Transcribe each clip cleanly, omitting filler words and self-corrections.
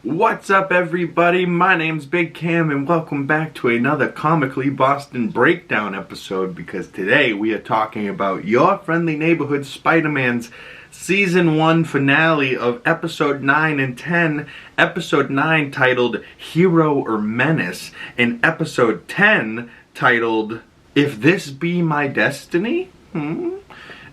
What's up, everybody? My name's Big Cam and welcome back to another Comically Boston breakdown episode, because today we are talking about your friendly neighborhood Spider-Man's Season 1 finale of Episode 9 and 10. Episode 9 titled Hero or Menace, and Episode 10 titled If This Be My Destiny?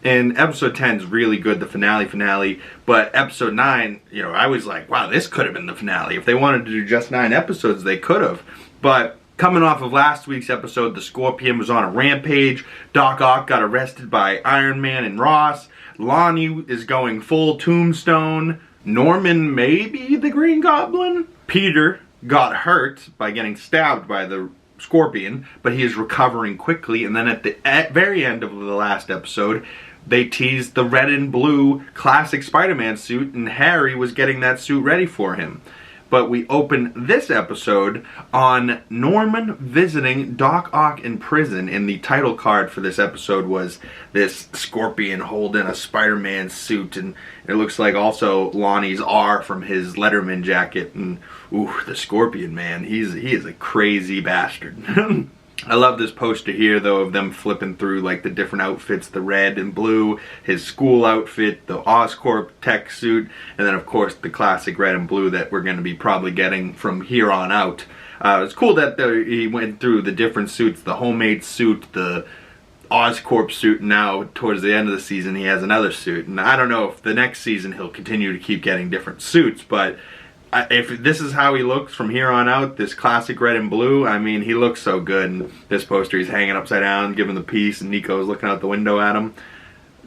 And episode 10 is really good, the finale, but episode 9, I was like, wow, this could have been the finale. If they wanted to do just 9 episodes, they could have. But coming off of last week's episode, the Scorpion was on a rampage, Doc Ock got arrested by Iron Man and Ross, Lonnie is going full Tombstone, Norman may be the Green Goblin, Peter got hurt by getting stabbed by the Scorpion, but he is recovering quickly, and then at the very end of the last episode, they teased the red and blue classic Spider-Man suit, and Harry was getting that suit ready for him. But we open this episode on Norman visiting Doc Ock in prison, and the title card for this episode was this Scorpion holding a Spider-Man suit, and it looks like also Lonnie's R from his Letterman jacket, and ooh, the Scorpion, man, he is a crazy bastard. I love this poster here, though, of them flipping through like the different outfits, the red and blue, his school outfit, the Oscorp tech suit, and then of course the classic red and blue that we're going to be probably getting from here on out. It's cool that he went through the different suits, the homemade suit, the Oscorp suit, and now towards the end of the season he has another suit. And I don't know if the next season he'll continue to keep getting different suits, but if this is how he looks from here on out, this classic red and blue, I mean, he looks so good. And this poster, he's hanging upside down, giving the peace, and Nico's looking out the window at him.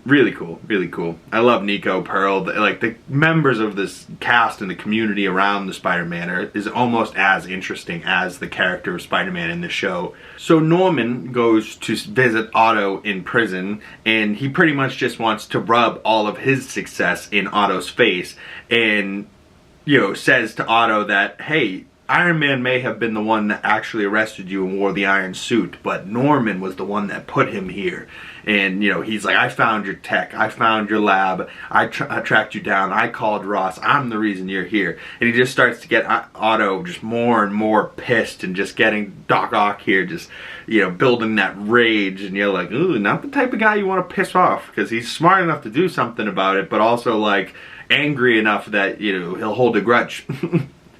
Really cool, really cool. I love Nico, Pearl, like the members of this cast and the community around the Spider-Man is almost as interesting as the character of Spider-Man in the show. So Norman goes to visit Otto in prison, and he pretty much just wants to rub all of his success in Otto's face, and says to Otto that, hey, Iron Man may have been the one that actually arrested you and wore the iron suit, but Norman was the one that put him here. And, he's like, I found your tech, I found your lab, I tracked you down, I called Ross, I'm the reason you're here. And he just starts to get Otto just more and more pissed, and just getting Doc Ock here, just, building that rage. And you're like, ooh, not the type of guy you want to piss off, because he's smart enough to do something about it, but also, like, angry enough that, he'll hold a grudge.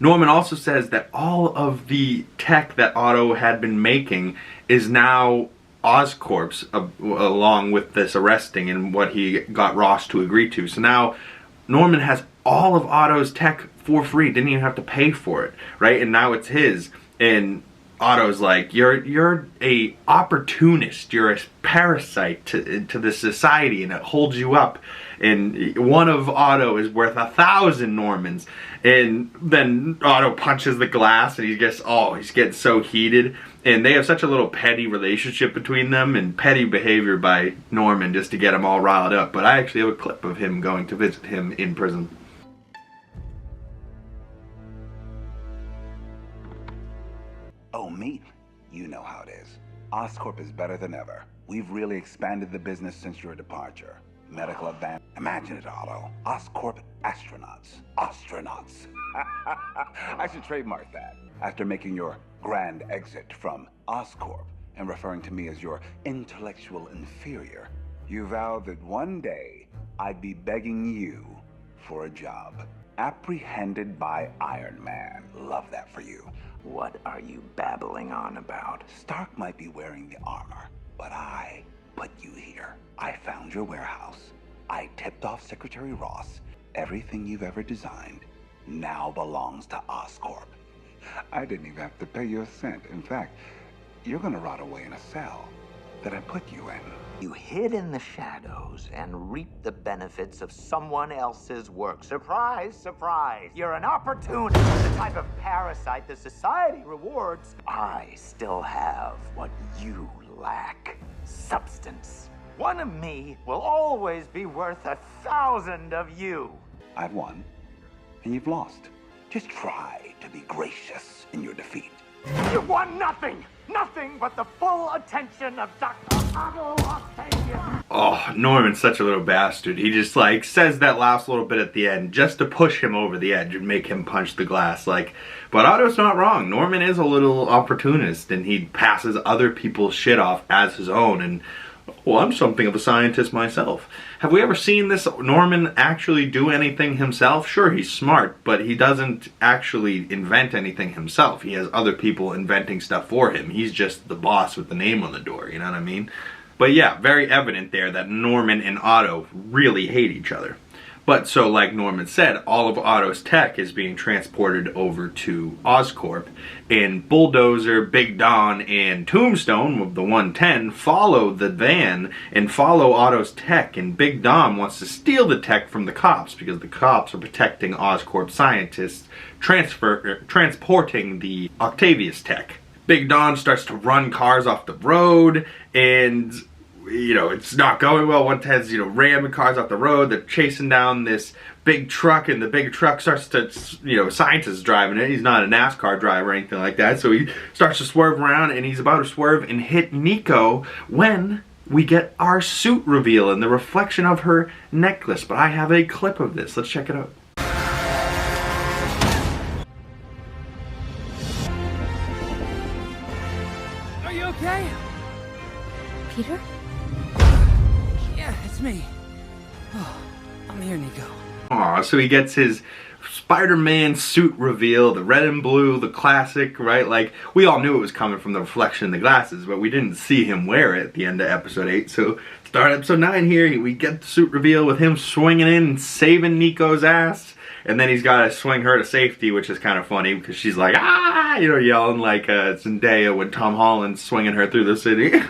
Norman also says that all of the tech that Otto had been making is now Oscorp's, along with this arresting and what he got Ross to agree to. So now Norman has all of Otto's tech for free, didn't even have to pay for it, right? And now it's his. And Otto's like, you're a opportunist, you're a parasite to the society, and it holds you up. And one of Otto is worth 1,000 Normans. And then Otto punches the glass, and he's getting so heated. And they have such a little petty relationship between them, and petty behavior by Norman just to get him all riled up. But I actually have a clip of him going to visit him in prison. Oh, me? You know how it is. Oscorp is better than ever. We've really expanded the business since your departure. Medical advance. Imagine it, Otto. Oscorp astronauts. Astronauts. I should trademark that. After making your grand exit from Oscorp and referring to me as your intellectual inferior, you vowed that one day I'd be begging you for a job. Apprehended by Iron Man. Love that for you. What are you babbling on about? Stark might be wearing the armor, but I put you here. I found your warehouse. I tipped off Secretary Ross. Everything you've ever designed now belongs to Oscorp. I didn't even have to pay you a cent. In fact, you're gonna rot away in a cell that I put you in. You hid in the shadows and reaped the benefits of someone else's work. Surprise, surprise. You're an opportunist, the type of parasite the society rewards. I still have what you lack. Substance. One of me will always be worth 1,000 of you. I've won, and you've lost. Just try to be gracious in your defeat. You want nothing! Nothing but the full attention of Dr. Otto Octavian! Oh, Norman's such a little bastard. He just, like, says that last little bit at the end just to push him over the edge and make him punch the glass. Like, but Otto's not wrong. Norman is a little opportunist, and he passes other people's shit off as his own, and, well, I'm something of a scientist myself. Have we ever seen this Norman actually do anything himself? Sure, he's smart, but he doesn't actually invent anything himself. He has other people inventing stuff for him. He's just the boss with the name on the door, you know what I mean? But yeah, very evident there that Norman and Otto really hate each other. But so, like Norman said, all of Otto's tech is being transported over to Oscorp, and Bulldozer, Big Don, and Tombstone of the 110 follow the van and follow Otto's tech, and Big Don wants to steal the tech from the cops because the cops are protecting Oscorp scientists transporting the Octavius tech. Big Don starts to run cars off the road, and you know, it's not going well. 110's, you know, ramming cars off the road. They're chasing down this big truck, and the big truck starts to, you know, scientist driving it. He's not a NASCAR driver or anything like that. So he starts to swerve around, and he's about to swerve and hit Nico when we get our suit reveal and the reflection of her necklace. But I have a clip of this. Let's check it out. Are you okay? Peter? Yeah, it's me. Oh, I'm here, Nico. Aw, so he gets his Spider-Man suit reveal, the red and blue, the classic, right? Like, we all knew it was coming from the reflection in the glasses, but we didn't see him wear it at the end of episode 8. So, start episode 9 here, we get the suit reveal with him swinging in and saving Nico's ass. And then he's got to swing her to safety, which is kind of funny because she's like, ah, you know, yelling like Zendaya when Tom Holland's swinging her through the city.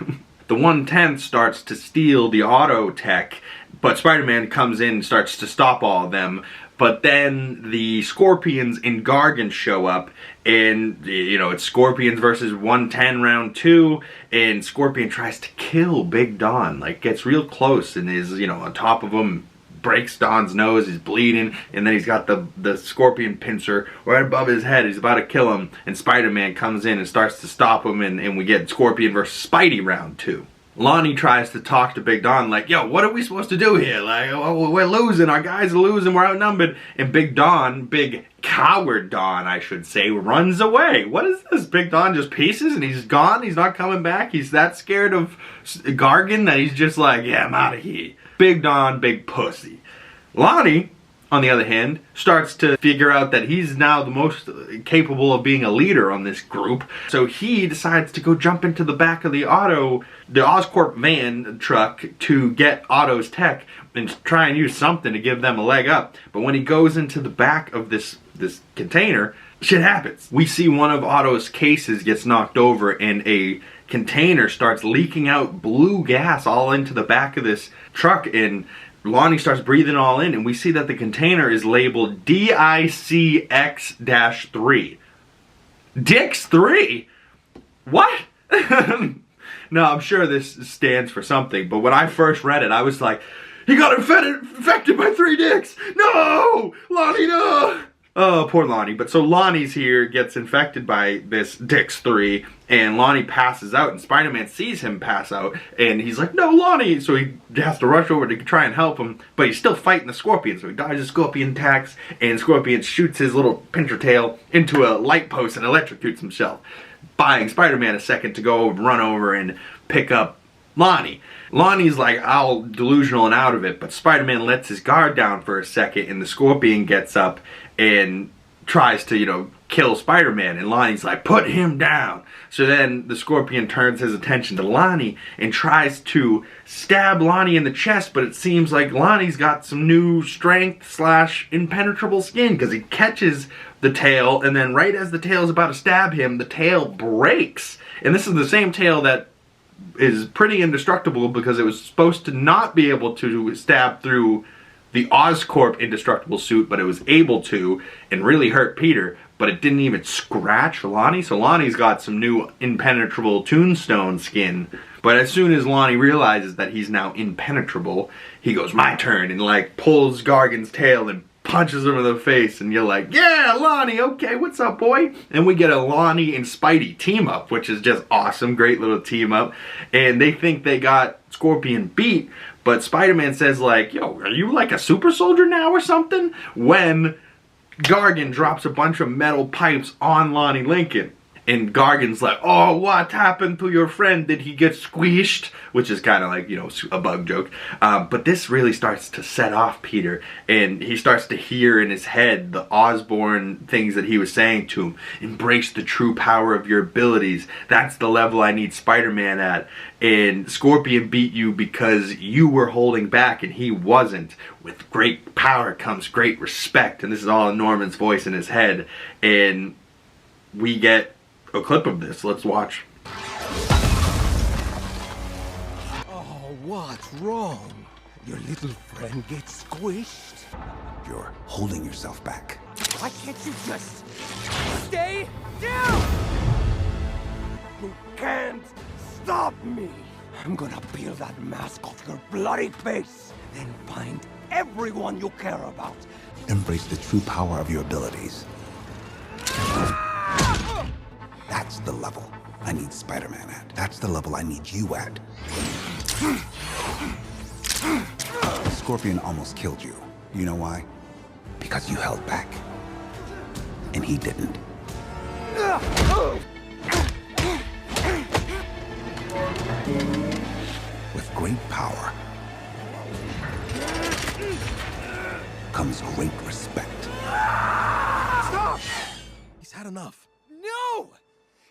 The 110 starts to steal the auto tech, but Spider-Man comes in and starts to stop all of them. But then the Scorpions and Gargan show up, and, you know, it's Scorpions versus 110 round 2, and Scorpion tries to kill Big Don, like, gets real close and is, you know, on top of him, breaks Don's nose, he's bleeding, and then he's got the Scorpion pincer right above his head. He's about to kill him, and Spider-Man comes in and starts to stop him, and we get Scorpion versus Spidey round 2. Lonnie tries to talk to Big Don like, yo, what are we supposed to do here? Like, oh, we're losing, our guys are losing, we're outnumbered. And Big Don, big coward Don, I should say, runs away. What is this? Big Don just pieces and he's gone? He's not coming back? He's that scared of Gargan that he's just like, yeah, I'm out of here. Big Don, big pussy. Lonnie, on the other hand, starts to figure out that he's now the most capable of being a leader on this group. So he decides to go jump into the back of the Oscorp van truck to get Otto's tech and try and use something to give them a leg up. But when he goes into the back of this container, shit happens. We see one of Otto's cases gets knocked over and a container starts leaking out blue gas all into the back of this truck, and Lonnie starts breathing all in, and we see that the container is labeled DICX-3. Dix 3? What? No, I'm sure this stands for something, but when I first read it, I was like, he got infected by 3 dicks! No! Lonnie, no! Oh, poor Lonnie. But so Lonnie's here, gets infected by this Dix 3, and Lonnie passes out, and Spider-Man sees him pass out, and he's like, no, Lonnie! So he has to rush over to try and help him, but he's still fighting the Scorpion, so he dodges Scorpion attacks, and Scorpion shoots his little pincher tail into a light post and electrocutes himself, buying Spider-Man a second to go run over and pick up Lonnie. Lonnie's like all delusional and out of it, but Spider-Man lets his guard down for a second, and the Scorpion gets up and tries to, you know, kill Spider-Man, and Lonnie's like, put him down. So then the Scorpion turns his attention to Lonnie and tries to stab Lonnie in the chest, but it seems like Lonnie's got some new strength / impenetrable skin, because he catches the tail, and then right as the tail's about to stab him, the tail breaks. And this is the same tail that is pretty indestructible because it was supposed to not be able to stab through the Oscorp indestructible suit, but it was able to, and really hurt Peter, but it didn't even scratch Lonnie. So Lonnie's got some new impenetrable Tombstone skin. But as soon as Lonnie realizes that he's now impenetrable, he goes, my turn, and like pulls Gargan's tail and punches him in the face, and you're like, yeah, Lonnie, okay, what's up, boy? And we get a Lonnie and Spidey team up, which is just awesome, great little team up. And they think they got Scorpion beat, but Spider-Man says like, yo, are you like a super soldier now or something? When Gargan drops a bunch of metal pipes on Lonnie Lincoln. And Gargan's like, oh, what happened to your friend? Did he get squished? Which is kind of like, you know, a bug joke. But this really starts to set off Peter. And he starts to hear in his head the Osborn things that he was saying to him. Embrace the true power of your abilities. That's the level I need Spider-Man at. And Scorpion beat you because you were holding back and he wasn't. With great power comes great respect. And this is all in Norman's voice in his head. And we get a clip of this. Let's watch. Oh, what's wrong? Your little friend gets squished? You're holding yourself back. Why can't you just stay down? You can't stop me! I'm gonna peel that mask off your bloody face, then find everyone you care about. Embrace the true power of your abilities. That's the level I need Spider-Man at. That's the level I need you at. Scorpion almost killed you. You know why? Because you held back. And he didn't. With great power comes great respect. Stop! He's had enough. No!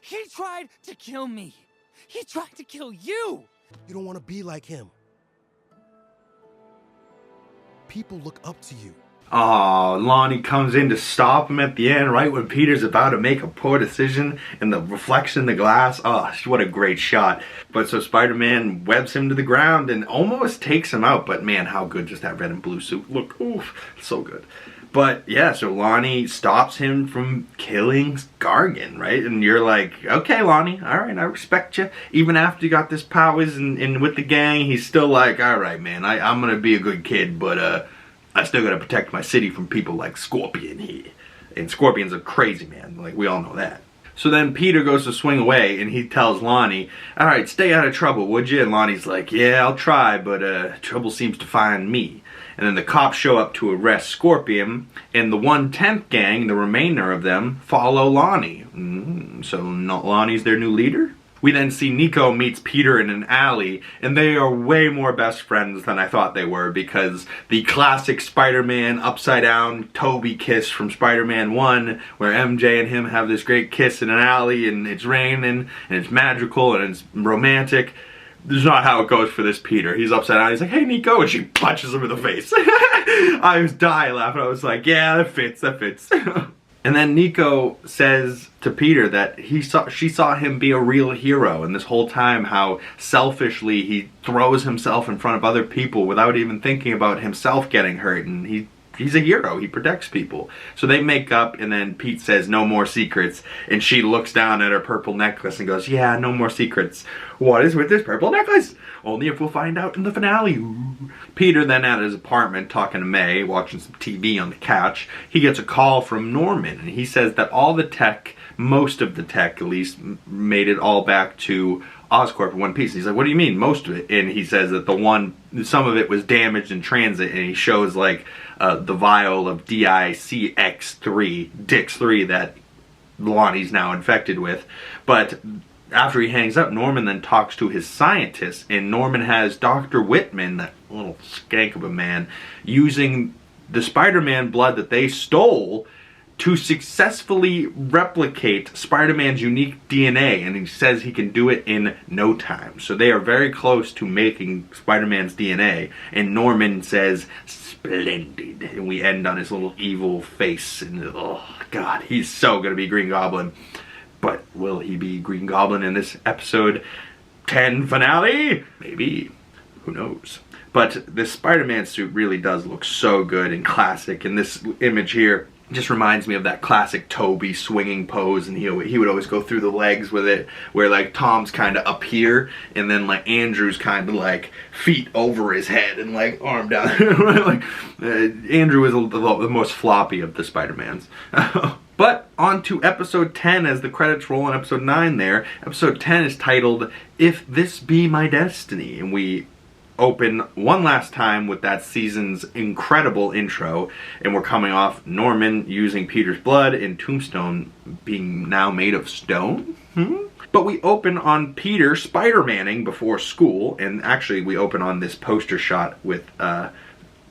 He tried to kill me. He tried to kill you. You don't want to be like him. People look up to you. Oh, Lonnie comes in to stop him at the end, right when Peter's about to make a poor decision, and the reflection in the glass, oh, what a great shot. But so Spider-Man webs him to the ground and almost takes him out, but man, how good does that red and blue suit look? Oof, so good. But yeah, so Lonnie stops him from killing Gargan, right? And you're like, okay, Lonnie, all right, I respect you. Even after you got this powers and with the gang, he's still like, all right, man, I'm going to be a good kid, but I still got to protect my city from people like Scorpion here. And Scorpion's a crazy man, like we all know that. So then Peter goes to swing away and he tells Lonnie, all right, stay out of trouble, would you? And Lonnie's like, yeah, I'll try, but trouble seems to find me. And then the cops show up to arrest Scorpion, and the 1/10 gang, the remainder of them, follow Lonnie. So Lonnie's their new leader? We then see Nico meets Peter in an alley, and they are way more best friends than I thought they were, because the classic Spider-Man upside-down Toby kiss from Spider-Man 1, where MJ and him have this great kiss in an alley, and it's raining, and it's magical, and it's romantic. This is not how it goes for this Peter. He's upside down. He's like, hey, Nico, and she punches him in the face. I was dying laughing. I was like, yeah, that fits, that fits. And then Nico says to Peter that she saw him be a real hero, and this whole time how selfishly he throws himself in front of other people without even thinking about himself getting hurt, and he's a hero. He protects people. So they make up, and then Pete says, no more secrets. And she looks down at her purple necklace and goes, yeah, no more secrets. What is with this purple necklace? Only if we'll find out in the finale. Ooh. Peter then at his apartment talking to May, watching some TV on the couch. He gets a call from Norman, and he says that all the tech, most of the tech at least, made it all back to Oscorp in one piece. He's like, what do you mean, most of it? And he says that some of it was damaged in transit, and he shows like the vial of DICX3, Dix3 that Lonnie's now infected with. But after he hangs up, Norman then talks to his scientists, and Norman has Dr. Whitman, that little skank of a man, using the Spider-Man blood that they stole to successfully replicate Spider-Man's unique DNA, and he says he can do it in no time. So they are very close to making Spider-Man's DNA, and Norman says, splendid, and we end on his little evil face, and oh god, he's so gonna be Green Goblin. But will he be Green Goblin in this episode 10 finale? Maybe. Who knows? But this Spider-Man suit really does look so good and classic, and this image here just reminds me of that classic Toby swinging pose, and he would always go through the legs with it, where like Tom's kind of up here, and then like Andrew's kind of like feet over his head and like arm down. Like Andrew is the most floppy of the Spider-Mans. But on to episode 10 as the credits roll on episode 9 there. Episode 10 is titled, If This Be My Destiny, and we open one last time with that season's incredible intro, and we're coming off Norman using Peter's blood and Tombstone being now made of stone. But we open on Peter Spider-Manning before school, and actually we open on this poster shot with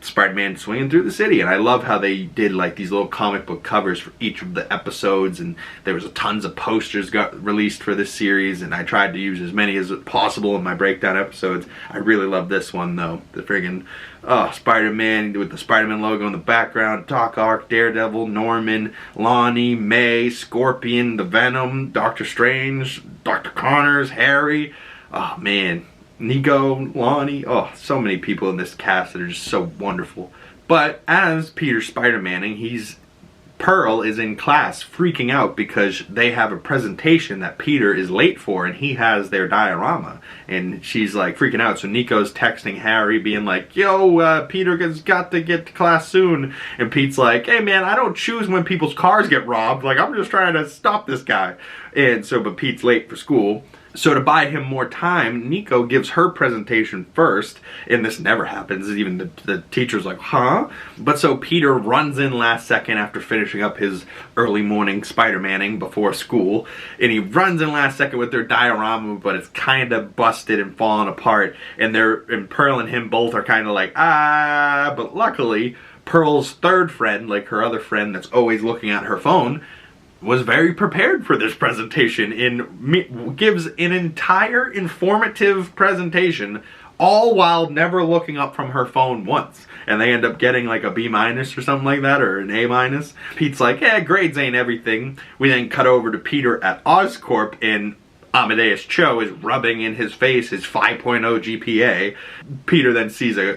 Spider-Man swinging through the city, and I love how they did like these little comic book covers for each of the episodes, and there was tons of posters got released for this series, and I tried to use as many as possible in my breakdown episodes. I really love this one though, the friggin' Spider-Man with the Spider-Man logo in the background, Doc Ock, Daredevil, Norman, Lonnie, May, Scorpion, the Venom, Doctor Strange, Dr. Connors, Harry. Oh man, Nico, Lonnie, oh, so many people in this cast that are just so wonderful. But as Peter Spider-Manning, Pearl is in class freaking out because they have a presentation that Peter is late for, and he has their diorama, and she's like freaking out. So Nico's texting Harry being like, yo, Peter has got to get to class soon, and Pete's like, hey man, I don't choose when people's cars get robbed, like I'm just trying to stop this guy. And so, but Pete's late for school. So to buy him more time, Nico gives her presentation first, and this never happens. Even the teacher's like, huh? But so Peter runs in last second after finishing up his early morning Spider-Manning before school, and he runs in last second with their diorama, but it's kind of busted and falling apart, and Pearl and him both are kind of like, but luckily, Pearl's third friend, like her other friend that's always looking at her phone, was very prepared for this presentation and gives an entire informative presentation, all while never looking up from her phone once. And they end up getting like a B- or something like that, or an A-. Pete's like, yeah, grades ain't everything. We then cut over to Peter at Oscorp, and Amadeus Cho is rubbing in his face his 5.0 GPA. Peter then sees a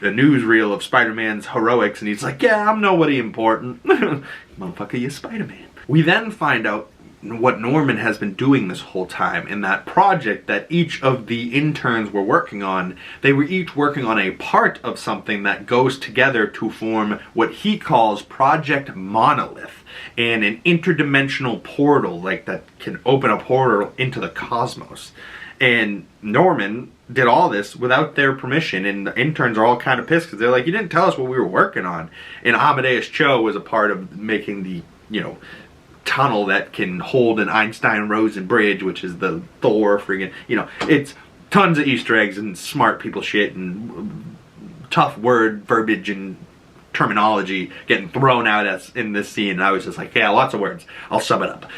newsreel of Spider-Man's heroics, and he's like, yeah, I'm nobody important. Motherfucker, you Spider-Man. We then find out what Norman has been doing this whole time in that project that each of the interns were working on. They were each working on a part of something that goes together to form what he calls Project Monolith, and an interdimensional portal like that can open a portal into the cosmos. And Norman did all this without their permission, and the interns are all kind of pissed because they're like, you didn't tell us what we were working on. And Amadeus Cho was a part of making the, tunnel that can hold an Einstein-Rosen bridge, which is the Thor friggin', it's tons of Easter eggs and smart people shit and tough word verbiage and terminology getting thrown out as in this scene, and I was just like, yeah, lots of words. I'll sum it up.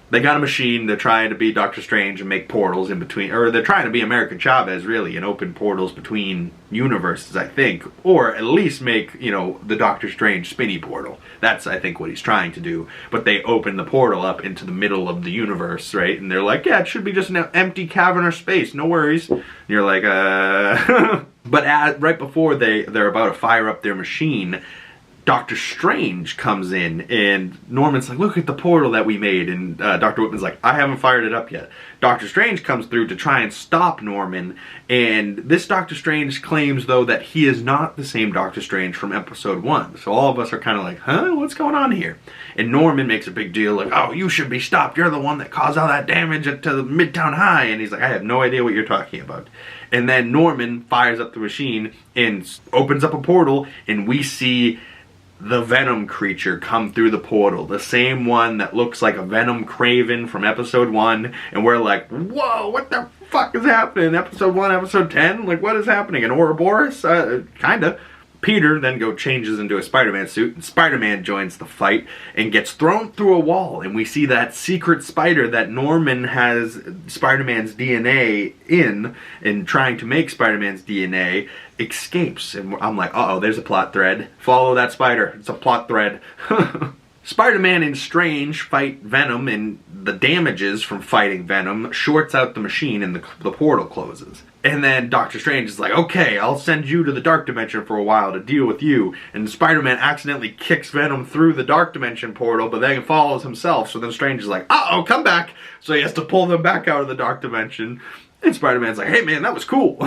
They got a machine, they're trying to be Doctor Strange and make portals in between, or they're trying to be American Chavez, really, and open portals between universes, I think, or at least make, the Doctor Strange spinny portal. That's, I think, what he's trying to do. But they open the portal up into the middle of the universe, right? And they're like, yeah, it should be just an empty cavern or space, no worries. And you're like, But right before they're about to fire up their machine, Doctor Strange comes in, and Norman's like, look at the portal that we made, and Dr. Whitman's like, I haven't fired it up yet. Doctor Strange comes through to try and stop Norman, and this Doctor Strange claims, though, that he is not the same Doctor Strange from episode 1. So all of us are kind of like, huh, what's going on here? And Norman makes a big deal, like, oh, you should be stopped, you're the one that caused all that damage to the Midtown High, and he's like, I have no idea what you're talking about. And then Norman fires up the machine and opens up a portal, and we see the Venom creature come through the portal. The same one that looks like a Venom Craven from episode 1. And we're like, whoa, what the fuck is happening? Episode 1, episode 10? Like, what is happening? An Ouroboros? Kinda. Peter then changes into a Spider-Man suit, and Spider-Man joins the fight and gets thrown through a wall, and we see that secret spider that Norman has Spider-Man's DNA in, and trying to make Spider-Man's DNA, escapes. And I'm like, uh-oh, there's a plot thread. Follow that spider. It's a plot thread. Spider-Man and Strange fight Venom, and the damages from fighting Venom, shorts out the machine, and the portal closes. And then Doctor Strange is like, okay, I'll send you to the Dark Dimension for a while to deal with you. And Spider-Man accidentally kicks Venom through the Dark Dimension portal, but then follows himself. So then Strange is like, uh-oh, come back. So he has to pull them back out of the Dark Dimension. And Spider-Man's like, hey man, that was cool.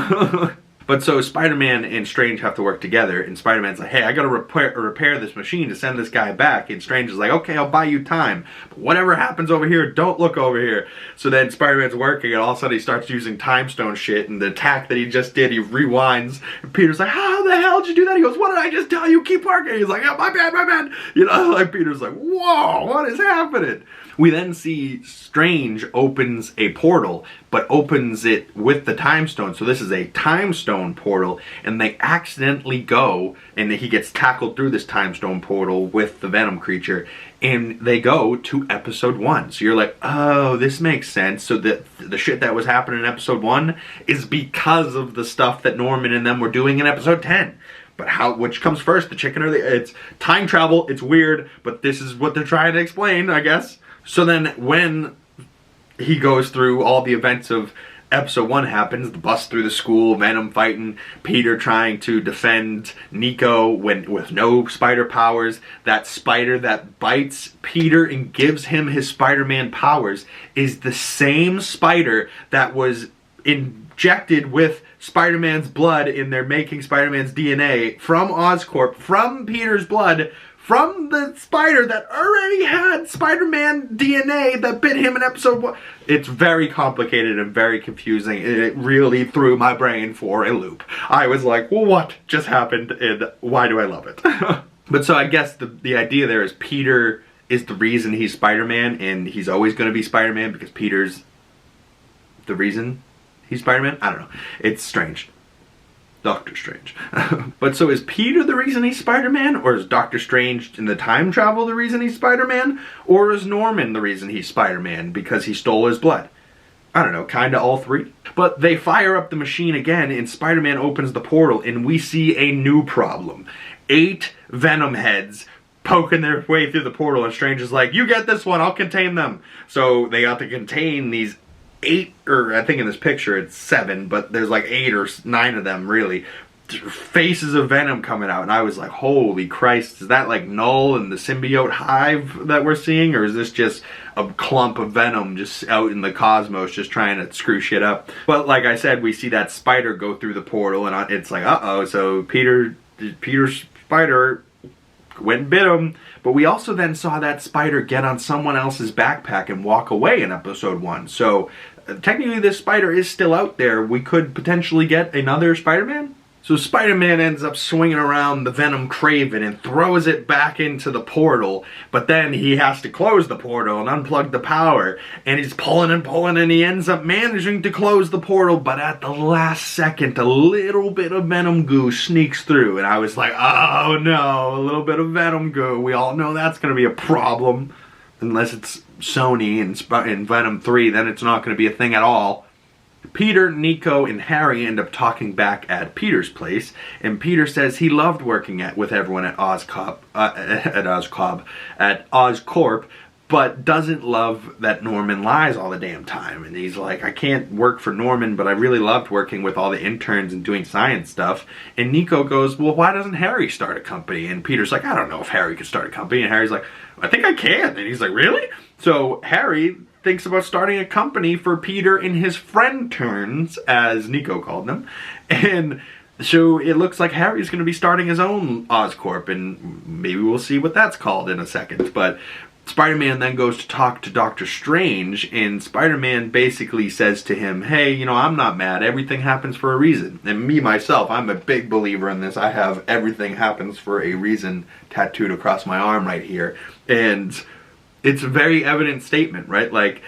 But so Spider-Man and Strange have to work together, and Spider-Man's like, hey, I gotta repair this machine to send this guy back. And Strange is like, okay, I'll buy you time. But whatever happens over here, don't look over here. So then Spider-Man's working, and all of a sudden he starts using time stone shit, and the attack that he just did, he rewinds. And Peter's like, how the hell did you do that? He goes, what did I just tell you? Keep working. He's like, oh, my bad, my bad. You know, like Peter's like, whoa, what is happening? We then see Strange opens a portal, but opens it with the time stone. So this is a time stone portal, and they accidentally go, and he gets tackled through this time stone portal with the Venom creature, and they go to episode 1. So you're like, oh, this makes sense. So the shit that was happening in episode 1 is because of the stuff that Norman and them were doing in episode 10. But which comes first, the chicken or it's time travel, it's weird, but this is what they're trying to explain, I guess. So then when he goes through all the events of episode 1 happens, the bust through the school, Venom fighting, Peter trying to defend Nico with no spider powers, that spider that bites Peter and gives him his Spider-Man powers is the same spider that was injected with Spider-Man's blood in their making Spider-Man's DNA from Oscorp, from Peter's blood, from the spider that already had Spider-Man DNA that bit him in episode 1. It's very complicated and very confusing. It really threw my brain for a loop. I was like, well, what just happened and why do I love it? But so I guess the idea there is Peter is the reason he's Spider-Man, and he's always going to be Spider-Man because Peter's the reason he's Spider-Man? I don't know. It's strange. Doctor Strange. But so is Peter the reason he's Spider-Man? Or is Doctor Strange in the time travel the reason he's Spider-Man? Or is Norman the reason he's Spider-Man because he stole his blood? I don't know, kinda all three. But they fire up the machine again, and Spider-Man opens the portal, and we see a new problem. 8 Venom heads poking their way through the portal, and Strange is like, you get this one, I'll contain them. So they got to contain these 8, or I think in this picture it's 7, but there's like 8 or 9 of them really, faces of Venom coming out, and I was like, holy Christ, is that like Null and the symbiote hive that we're seeing, or is this just a clump of Venom just out in the cosmos just trying to screw shit up? But like I said, we see that spider go through the portal, and it's like, uh-oh, so Peter's spider went and bit him. But we also then saw that spider get on someone else's backpack and walk away in episode 1. So technically this spider is still out there. We could potentially get another Spider-Man. So Spider-Man ends up swinging around the Venom Kraven and throws it back into the portal, but then he has to close the portal and unplug the power, and he's pulling and pulling, and he ends up managing to close the portal, but at the last second a little bit of Venom goo sneaks through, and I was like, oh no, a little bit of Venom goo. We all know that's going to be a problem. Unless it's Sony and Venom 3, then it's not going to be a thing at all. Peter, Nico, and Harry end up talking back at Peter's place, and Peter says he loved working with everyone at Oscorp, but doesn't love that Norman lies all the damn time. And he's like, I can't work for Norman, but I really loved working with all the interns and doing science stuff. And Nico goes, well, why doesn't Harry start a company? And Peter's like, I don't know if Harry could start a company. And Harry's like, I think I can. And he's like, really? So Harry thinks about starting a company for Peter and his friend turns, as Nico called them. And so it looks like Harry's going to be starting his own Oscorp, and maybe we'll see what that's called in a second. But Spider-Man then goes to talk to Doctor Strange, and Spider-Man basically says to him, hey, you know, I'm not mad. Everything happens for a reason. And me, myself, I'm a big believer in this. I have everything happens for a reason tattooed across my arm right here. And it's a very evident statement, right? Like,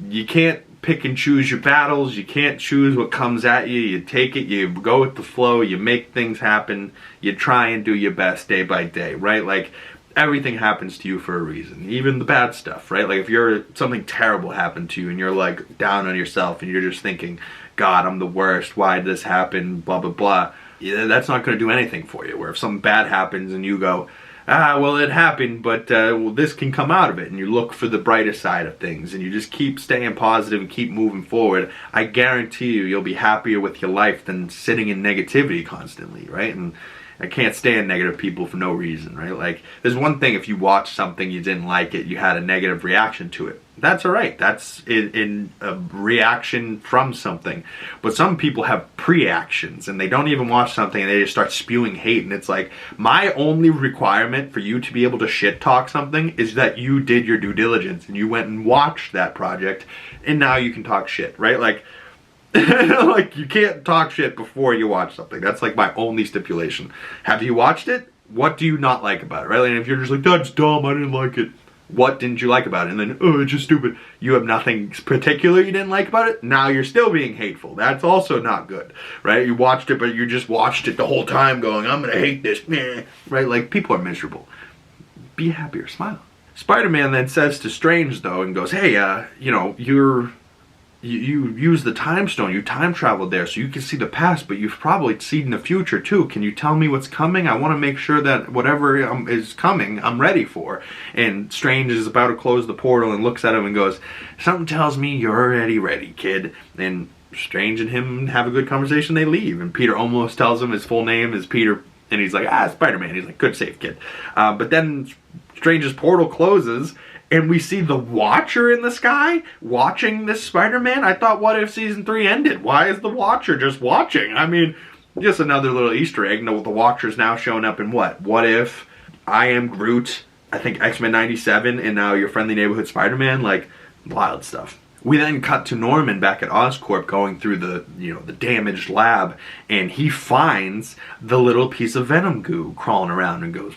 you can't pick and choose your battles. You can't choose what comes at you. You take it, you go with the flow, you make things happen, you try and do your best day by day, right? Like, everything happens to you for a reason, even the bad stuff, right? Like, if something terrible happened to you and you're like down on yourself and you're just thinking, God, I'm the worst, why did this happen, blah, blah, blah, yeah, that's not going to do anything for you. Where if something bad happens and you go, well, it happened, but well, this can come out of it, and you look for the brighter side of things, and you just keep staying positive and keep moving forward. I guarantee you'll be happier with your life than sitting in negativity constantly, right? And I can't stand negative people for no reason, right? Like, there's one thing if you watch something, you didn't like it, you had a negative reaction to it. That's all right. That's in a reaction from something. But some people have pre-actions, and they don't even watch something, and they just start spewing hate. And it's like, my only requirement for you to be able to shit talk something is that you did your due diligence, and you went and watched that project, and now you can talk shit, right? Like, like, you can't talk shit before you watch something. That's like my only stipulation. Have you watched it? What do you not like about it, right? And if you're just like, that's dumb, I didn't like it. What didn't you like about it? And then, oh, it's just stupid. You have nothing particular you didn't like about it? Now you're still being hateful. That's also not good, right? You watched it, but you just watched it the whole time going, I'm gonna hate this, right? Like, people are miserable. Be happier, smile. Spider-Man then says to Strange, though, and goes, hey, you know, you use the time stone, you time traveled there so you can see the past, but you've probably seen the future too. Can you tell me what's coming? I want to make sure that whatever is coming, I'm ready for. And Strange is about to close the portal and looks at him and goes, something tells me you're already ready, kid. And Strange and him have a good conversation, they leave. And Peter almost tells him his full name is Peter, and he's like, Spider-Man. He's like, good save, kid. But then Strange's portal closes, and we see the Watcher in the sky watching this Spider-Man. I thought, what if season 3 ended? Why is the Watcher just watching? I mean, just another little Easter egg. No, the Watcher's now showing up in what? What if I Am Groot, I think X-Men 97, and now your friendly neighborhood Spider-Man? Like, wild stuff. We then cut to Norman back at Oscorp going through the, you know, the damaged lab, and he finds the little piece of Venom goo crawling around and goes,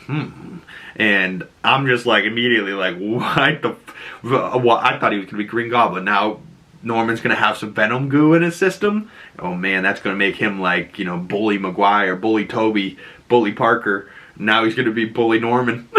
And I'm just like immediately like, what the, what? I thought he was going to be Green Goblin. Now Norman's going to have some Venom goo in his system. Oh man, that's going to make him like, you know, Bully Maguire, Bully Toby, Bully Parker. Now he's going to be Bully Norman.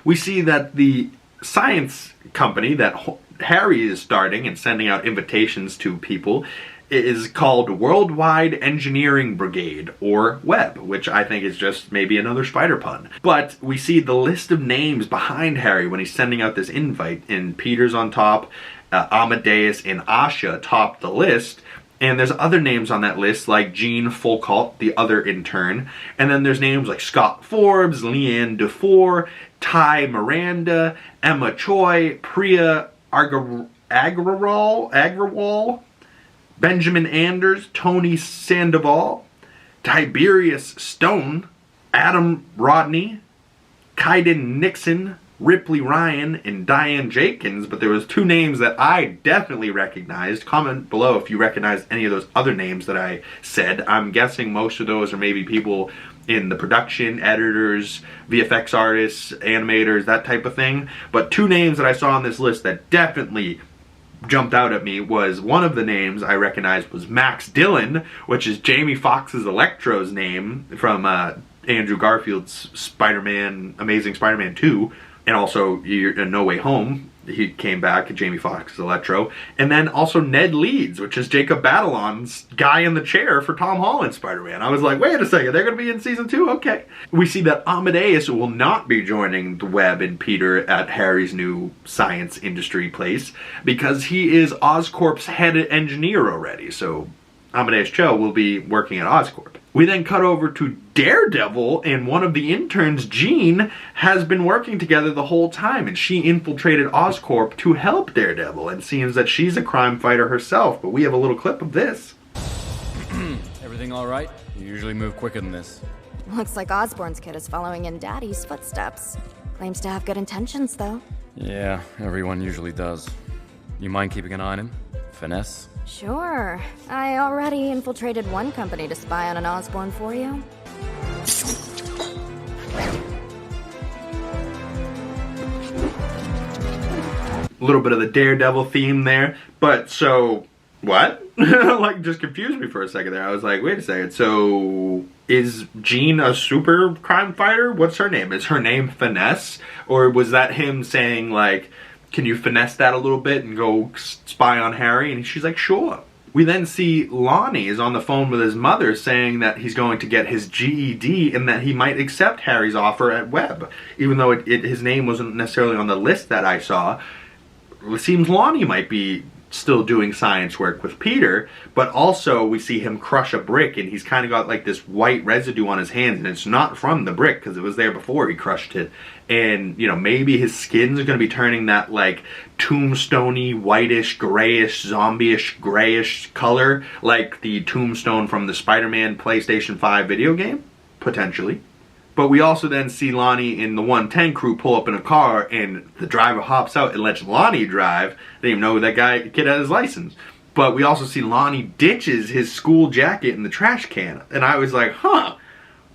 We see that the science company that Harry is starting and sending out invitations to people is called Worldwide Engineering Brigade, or WEB, which I think is just maybe another spider pun. But we see the list of names behind Harry when he's sending out this invite, and Peter's on top, Amadeus and Asha top the list, and there's other names on that list like Jean Foucault, the other intern, and then there's names like Scott Forbes, Leanne Dufour, Ty Miranda, Emma Choi, Priya Agrawal, Benjamin Anders, Tony Sandoval, Tiberius Stone, Adam Rodney, Kaiden Nixon, Ripley Ryan, and Diane Jenkins. But there was 2 names that I definitely recognized. Comment below if you recognize any of those other names that I said. I'm guessing most of those are maybe people in the production, editors, VFX artists, animators, that type of thing. But 2 names that I saw on this list that definitely jumped out at me was, one of the names I recognized was Max Dillon, which is Jamie Foxx's Electro's name from Andrew Garfield's Spider-Man, Amazing Spider-Man 2, and also No Way Home. He came back, Jamie Foxx's Electro. And then also Ned Leeds, which is Jacob Batalon's guy in the chair for Tom Holland's Spider-Man. I was like, wait a second, they're going to be in season 2? Okay. We see that Amadeus will not be joining the Web and Peter at Harry's new science industry place because he is Oscorp's head engineer already. So Amadeus Cho will be working at Oscorp. We then cut over to Daredevil, and one of the interns, Jean, has been working together the whole time, and she infiltrated Oscorp to help Daredevil, and seems that she's a crime fighter herself, but we have a little clip of this. Everything all right? You usually move quicker than this. Looks like Osborn's kid is following in Daddy's footsteps. Claims to have good intentions, though. Yeah, everyone usually does. You mind keeping an eye on him? Finesse? Sure. I already infiltrated one company to spy on an Osborn for you. A little bit of the Daredevil theme there, but so, what? Like, just confused me for a second there. I was like, wait a second, so is Jean a super crime fighter? What's her name? Is her name Finesse? Or was that him saying, like, can you finesse that a little bit and go spy on Harry? And she's like, sure. We then see Lonnie is on the phone with his mother saying that he's going to get his GED and that he might accept Harry's offer at Webb. Even though his name wasn't necessarily on the list that I saw, it seems Lonnie might be still doing science work with Peter, but also we see him crush a brick and he's kind of got like this white residue on his hands, and it's not from the brick because it was there before he crushed it. And you know, maybe his skin's going to be turning that like tombstoney, whitish, grayish, zombie-ish, grayish color like the tombstone from the Spider-Man PlayStation 5 video game, potentially. But we also then see Lonnie in the 110 crew pull up in a car, and the driver hops out and lets Lonnie drive. They didn't even know that kid had his license. But we also see Lonnie ditches his school jacket in the trash can. And I was like, huh,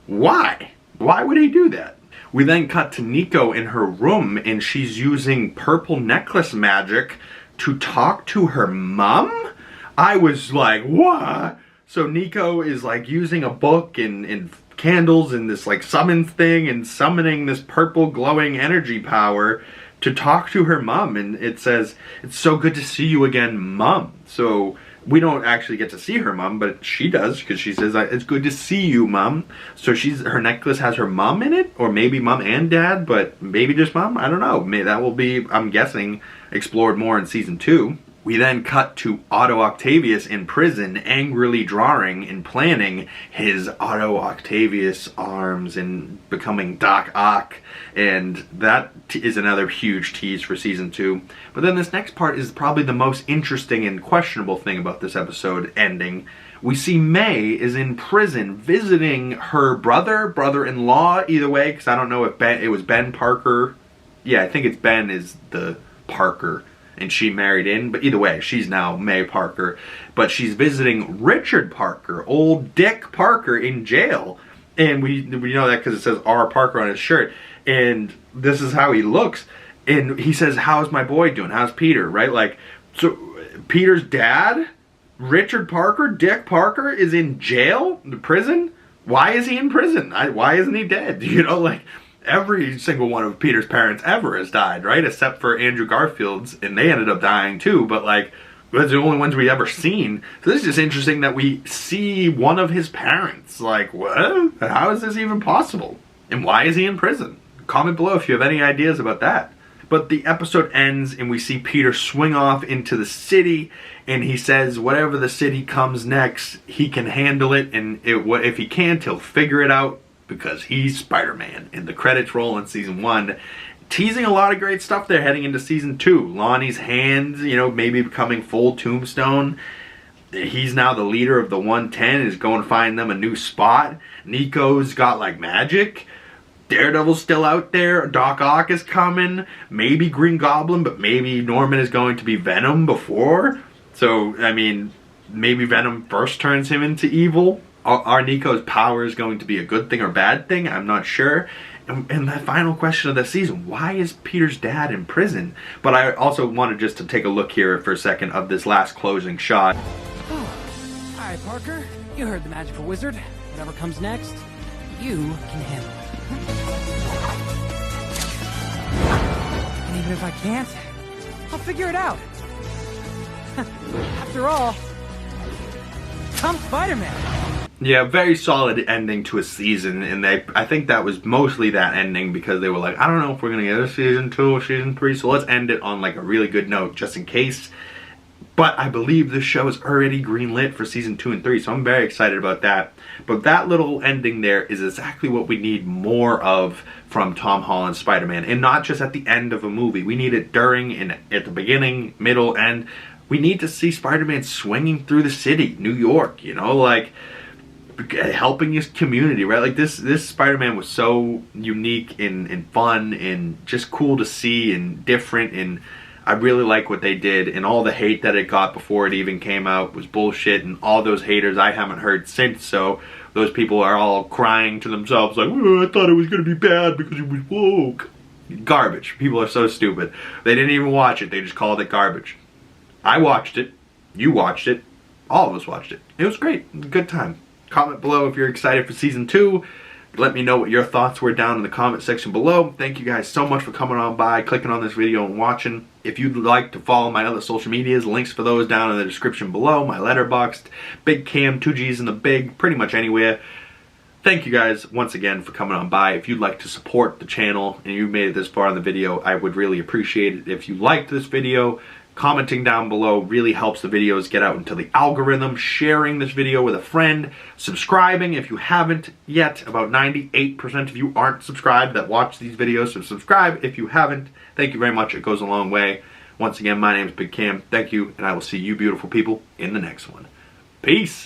why? Why would he do that? We then cut to Nico in her room, and she's using purple necklace magic to talk to her mom? I was like, what? So Nico is like using a book and candles and this like summon thing and summoning this purple glowing energy power to talk to her mom, and it says, "It's so good to see you again, Mom." So we don't actually get to see her mom, but she does, because she says, "It's good to see you, Mom." So her necklace has her mom in it, or maybe mom and dad, but maybe just mom. I don't know. Maybe that will be, I'm guessing, explored more in season 2. We then cut to Otto Octavius in prison, angrily drawing and planning his Otto Octavius arms and becoming Doc Ock. And that is another huge tease for season 2. But then this next part is probably the most interesting and questionable thing about this episode ending. We see May is in prison visiting her brother-in-law, either way, because I don't know if it was Ben Parker. Yeah, I think it's Ben is the Parker, and she married in, but either way, she's now May Parker. But she's visiting Richard Parker, old Dick Parker, in jail. And we know that because it says R. Parker on his shirt. And this is how he looks. And he says, "How's my boy doing? How's Peter?" Right? Like, so Peter's dad, Richard Parker, Dick Parker, is in jail, in prison? Why is he in prison? Why isn't he dead? You know, like, every single one of Peter's parents ever has died, right? Except for Andrew Garfield's, and they ended up dying too, but like, those are the only ones we ever seen. So this is just interesting that we see one of his parents. Like, what? How is this even possible? And why is he in prison? Comment below if you have any ideas about that. But the episode ends and we see Peter swing off into the city, and he says whatever the city comes next, he can handle it, and if he can't, he'll figure it out, because he's Spider-Man. And the credits roll in season 1, teasing a lot of great stuff there heading into season 2. Lonnie's hands, you know, maybe becoming full Tombstone. He's now the leader of the 110, is going to find them a new spot. Nico's got like magic. Daredevil's still out there. Doc Ock is coming. Maybe Green Goblin, but maybe Norman is going to be Venom before. So, I mean, maybe Venom first turns him into evil. Are Nico's powers going to be a good thing or bad thing? I'm not sure. And the final question of the season, why is Peter's dad in prison? But I also wanted just to take a look here for a second of this last closing shot. Alright, Parker. You heard the magical wizard. Whatever comes next, you can handle it. And even if I can't, I'll figure it out. After all, I'm Spider-Man. Yeah, very solid ending to a season, and I think that was mostly that ending because they were like, I don't know if we're going to get a season 2 or season 3, so let's end it on like a really good note just in case. But I believe this show is already greenlit for season 2 and 3, so I'm very excited about that. But that little ending there is exactly what we need more of from Tom Holland's Spider-Man, and not just at the end of a movie. We need it during and at the beginning, middle, end. We need to see Spider-Man swinging through the city, New York, you know, like helping his community, right? Like this Spider-Man was so unique and fun and just cool to see and different, and I really like what they did. And all the hate that it got before it even came out was bullshit, and all those haters I haven't heard since, so those people are all crying to themselves like, oh, I thought it was gonna be bad because it was woke. Garbage. People are so stupid. They didn't even watch it, they just called it garbage. I watched it, you watched it, all of us watched it. It was great. Good time. Comment below if you're excited for season 2. Let me know what your thoughts were down in the comment section below. Thank you guys so much for coming on by, clicking on this video and watching. If you'd like to follow my other social medias, links for those down in the description below. My Letterboxd, Big Cam, 2 G's in the Big, pretty much anywhere. Thank you guys once again for coming on by. If you'd like to support the channel and you made it this far in the video, I would really appreciate it. If you liked this video, commenting down below really helps the videos get out into the algorithm. Sharing this video with a friend, subscribing if you haven't yet. About 98% of you aren't subscribed that watch these videos, so subscribe if you haven't. Thank you very much. It goes a long way. Once again, my name is Big Cam. Thank you, and I will see you beautiful people in the next one. Peace.